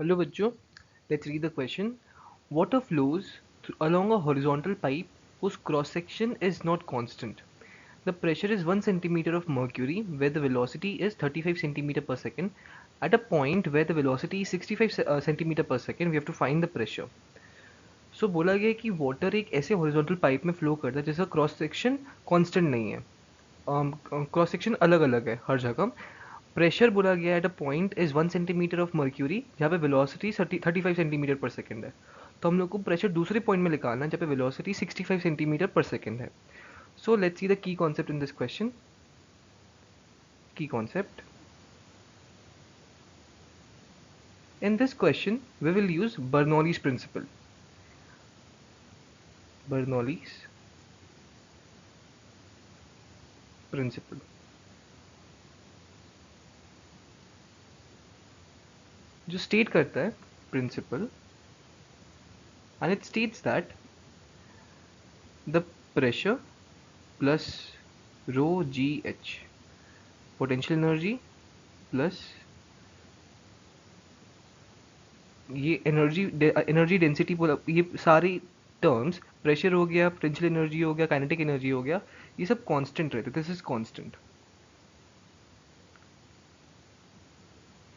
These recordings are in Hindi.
Hello बच्चों, let's read the question. Water flows along a horizontal pipe whose cross section is not constant. The pressure is 1 centimeter of mercury where the velocity is 35 centimeter per second. At a point where the velocity is 65 centimeter per second, we have to find the pressure. So बोला गया है कि वाटर एक ऐसे हॉरिजॉन्टल पाइप में फ्लो करता है जिसका क्रॉस सेक्शन कांस्टेंट नहीं है. क्रॉस सेक्शन अलग अलग है हर जगह. प्रेशर बोला गया at a point is 1 centimetre of mercury जहाँ पे वेलोसिटी 35 सेंटीमीटर पर सेकेंड है. तो हम लोग को प्रेशर दूसरे पॉइंट में निकालना है जहाँ पे वेलोसिटी 65 सेंटीमीटर पर सेकेंड है. So let's see the key concept in this question. की concept in this question we will use Bernoulli's principle. Bernoulli's principle जो स्टेट करता है principal and it states that the pressure plus rho gh potential energy plus ये एनर्जी डेंसिटी ये सारी टर्म्स प्रेशर हो गया, पोटेंशियल एनर्जी हो गया, काइनेटिक एनर्जी हो गया, ये सब कांस्टेंट रहते. This is constant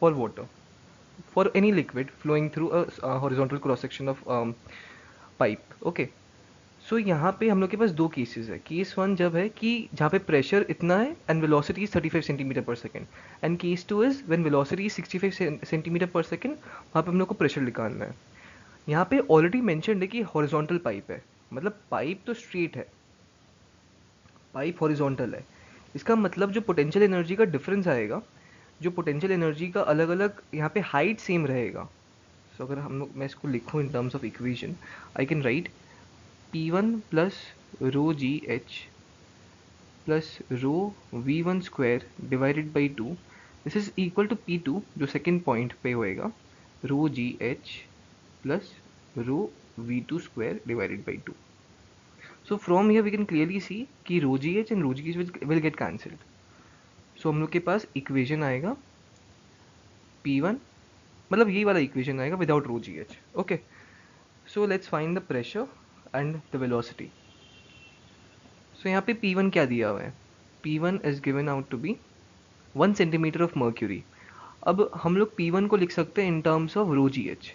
for water, for any liquid flowing through a horizontal cross section of pipe. Okay, so यहाँ पे हम लोग के पास दो केसेस है. केस वन जब है कि जहाँ पे प्रेशर इतना है एंड वेलोसिटी इज 35 सेंटीमीटर पर second, and case two is when velocity is 65 centimetre पर सेकेंड, वहाँ पे हम लोग को प्रेशर निकालना है. यहाँ पे ऑलरेडी मेंशन्ड है कि हॉरिजॉन्टल पाइप है, मतलब पाइप तो स्ट्रेट है, पाइप हॉरिजॉन्टल है. इसका मतलब जो पोटेंशियल एनर्जी का डिफरेंस आएगा, जो पोटेंशियल एनर्जी का अलग अलग यहाँ पे हाइट सेम रहेगा. सो अगर हम लोग मैं इसको लिखूँ in terms of equation, I can write P1 plus rho g h plus rho v one square divided by two. This is equal to P2 जो सेकेंड पॉइंट पे होएगा, rho g h plus rho v two square divided by two. So from here we can clearly see कि rho gh and rho gh will get cancelled. So हम लोग के पास इक्वेशन आएगा P1, मतलब यही वाला इक्वेशन आएगा without rho gh. Okay, so let's find the pressure and the velocity. So यहाँ पे P1 क्या दिया हुआ है? P1 is given out to be 1 centimetre of mercury. अब हम लोग P1 को लिख सकते हैं in terms of rho g h.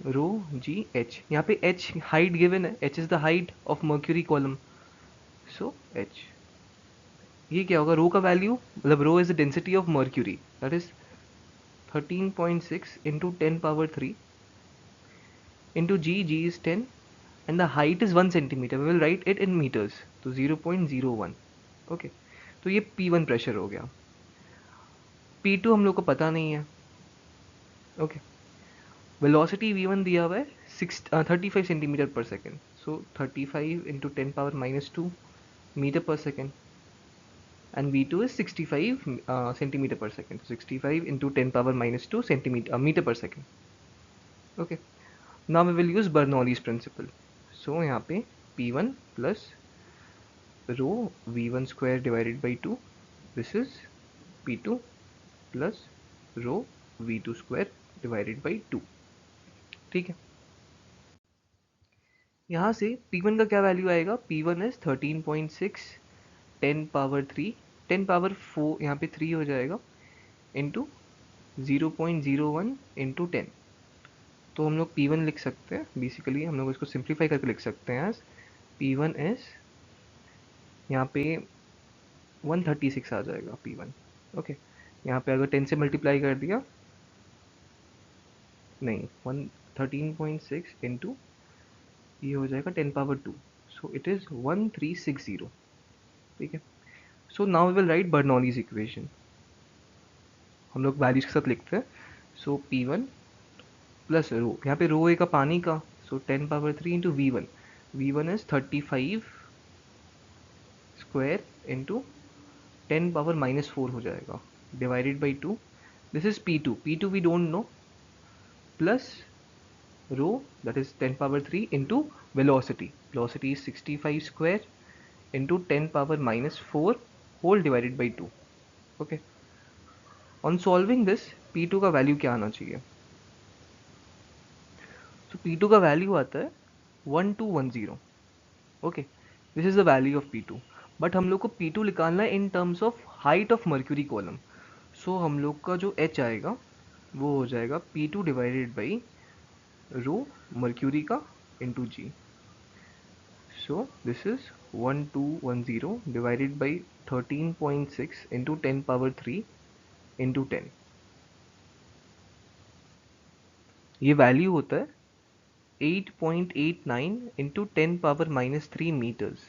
Rho g h, यहाँ पे h हाइट गिवन है, h is the height of mercury column. So h, ये क्या होगा? रो का वैल्यू, मतलब rho is the density of mercury, that is 13.6 into 10 power 3 into g is 10 and the height is 1 centimetre. We will write it in metres, तो 0.01. ओके, तो ये P1 प्रेशर हो गया. P2 हम लोग को पता नहीं है. ओके, वेलोसिटी V1 दिया हुआ है 35 सेंटीमीटर पर सेकेंड. सो 35 इंटू 10 पावर माइनस 2 मीटर पर second, and V2 is 65 centimeter per second. 65 into 10 power minus 2 meter per second. Okay. Now we will use Bernoulli's principle. So यहाँ पे P1 plus rho V1 square divided by 2. This is P2 plus rho V2 square divided by 2. ठीक है. यहाँ से P1 का क्या वैल्यू आएगा? P1 is 13.6 10 पावर 3, 10 पावर 4 यहाँ पे 3 हो जाएगा इंटू 0.01 इंटू 10. तो हम लोग P1 लिख सकते हैं, बेसिकली हम लोग इसको सिंप्लीफाई करके लिख सकते हैं एज P1 इज यहाँ पे 136 आ जाएगा P1. ओके, यहाँ पे अगर 10 से मल्टीप्लाई कर दिया, नहीं 13.6 इंटू ये हो जाएगा 10 पावर 2, सो इट इज़ 1360. ठीक है. So now we will write Bernoulli's equation. हम लोग वैल्यूज के साथ लिखते हैं. सो P1 प्लस रो, यहाँ पे रो का पानी का, so 10 power 3 into V1. V1 is 35 square into 10 power minus 4 हो जाएगा divided by 2. This is P2. P2 we don't know, plus rho that is 10 power 3 into velocity. Velocity is 65 square into 10 power minus 4 whole divided by 2. Okay, on solving this P2 का वैल्यू क्या आना चाहिए? So P2 का वैल्यू आता है 1210. Okay, this is the value of P2. But हम लोग को P2 निकालना है in terms of height of mercury column. So हम लोग का जो H आएगा वो हो जाएगा P2 divided by rho mercury का into g. So this is 1210 divided by 13.6 into 10 power 3 into 10. ये वैल्यू होता है 8.89 into 10 power minus 3 meters,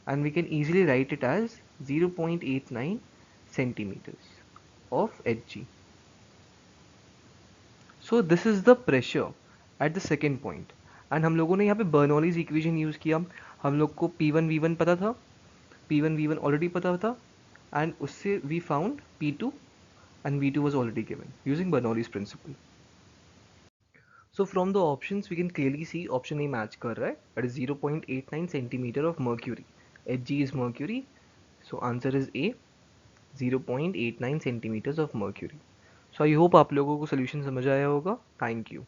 and we can easily write it as 0.89 centimeters of Hg. So this is the pressure at the second point. And हम लोगों ने यहाँ पे बर्नौलीज इक्वेशन यूज़ किया. हम लोग को P1 V1 पता था, P1 V1 ऑलरेडी पता था, and उससे we found P2 and V2 was already given using Bernoulli's principle. So from the options we can clearly see option A match कर रहा है, that is 0.89 centimeter of mercury. Hg is mercury, so answer is A, 0.89 centimeters of mercury. So I hope आप लोगों को solution समझ आया होगा. Thank you.